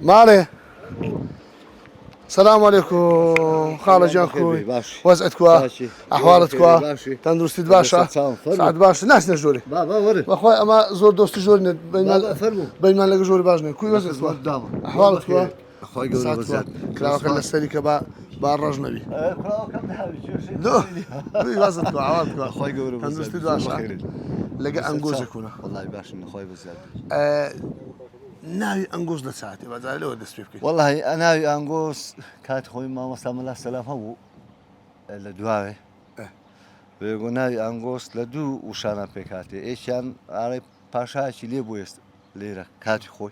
ماله السلام عليكم خالة جانكوي وزعتكوا أحوالتكوا تندرستي باشا سعد باشا ناس نجوري بابا ورد وأخوي أما زور دوستي جوري فرمو بين ما لقى جوري باجني كوي وزعتكوا أحوالتكوا أخوي قولوا بزاد كلاو خلنا السريكة بار نبي كلاو كم دهبي دو بي وزعتكوا أحوالتكوا أخوي قولوا بزاد تندرستي باشا لقى أنجوز يكونه والله باشا أخوي بزاد ناوي أنجوز لساعتي بعد ذلك لو دست فيك والله أنا أنجوز كانت خوي ما مسلم الله السلام هو لدواوي بيقول ناوي أنجوز لدو وشانا بكاتي إيش كان عارف باشا شيء بويست ليرة كاتي خوي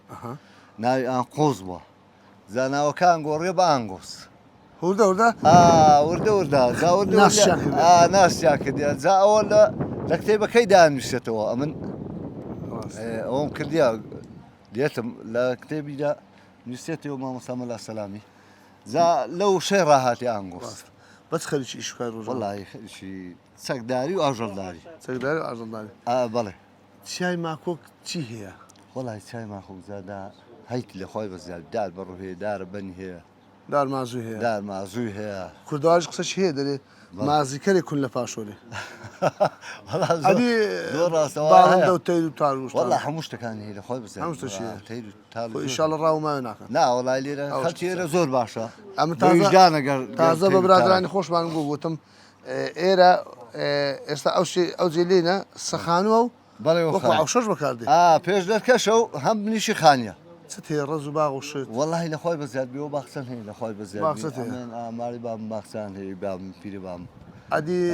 ناوي أنقوز با زانا وكان قريب أنجوز ورده ورده زا ورده ناس شاكد ناس شاكد زا أول لكتيبة كيدان مشتوا أمن هم كرديا ديتم لا كتابي لا نسيت يوم ما سلام الله سلامي زا لو شيء راحتي أنقص بس خلي شيء شو كان رجع والله شيء سكداري وأجر داري سكداري وأجر داري بله شاي معكوك شي هي والله شاي معكوك زادا هيك اللي خوي بس زاد دار برو هي دار بني هي دار معزوي هي دار معزوي هي كردواج قصة شي هي داري معزي كري كل فاشولي والله دور سوا دو تيدو تاروش والله حموشت كان هي خوي بس حموشت شي تيدو تالو إن شاء الله راو ما هناك لا والله اللي خلتي زور باشا أما تازة ببرادراني خوش ما نقول وتم إيرا أو زيلينا سخانو وقع أو شرب كاردي بيش للكشو هم نيشي خانية ستي الرز وباغ وشيت والله لخوي بزاد بيو باخسن هي لخوي بزاد باخسن من ماري بام باخسن هي بام فيري بام عادي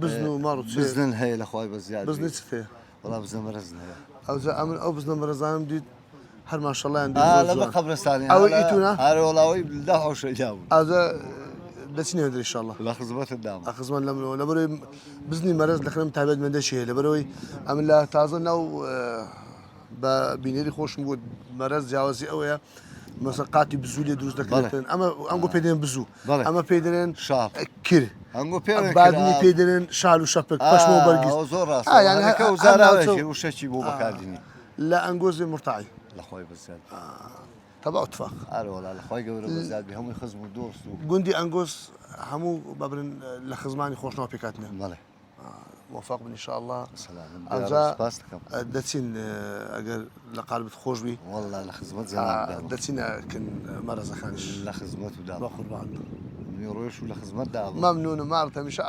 بزنو مارو بزن هي لخوي بزاد بزني ستي والله بزن مرزنا أو بزن مرزان دي هر ما شاء الله عندي لا بقبرستاني أو إيتونا هاري والله لا حوش جاو هذا دسني هذا إن شاء الله لا خزبت الدام أخزمان لبروي بزني مرز لخنا متعبد من ده شيء لبروي أم لا تازه نو ببینێری خۆشم بۆ مەرەز جیاوازی ئەوەیە مەسەقاتی بزوولی دروست دەکرێتن ئەمە ئەنگۆ پێ دێن بزوو ئەمە پێ دەرێن کر بادنی پێ دەرێن شال و شەپک پەشمە و بەرگیز وشەکی بۆ بەکاردێنی لە ئەنگۆزی مرتاعی لەخۆی بزاد تەبا اتفاق وڵا لەخۆی گەورە بزاد هەمووی خزم و دۆست و گوندی ئەنگۆز هەموو ببرن لە خزمانی خۆشنەوە پێکاتنێ بەڵێ موفق إن شاء الله. أجا دتين أجر لقلب خوش بي. والله لخدمت زمان. دتين كن مرة خانش. لخدمت ودام. بقربان. يروش ولا خدمت دام. ممنون ما أعرف مش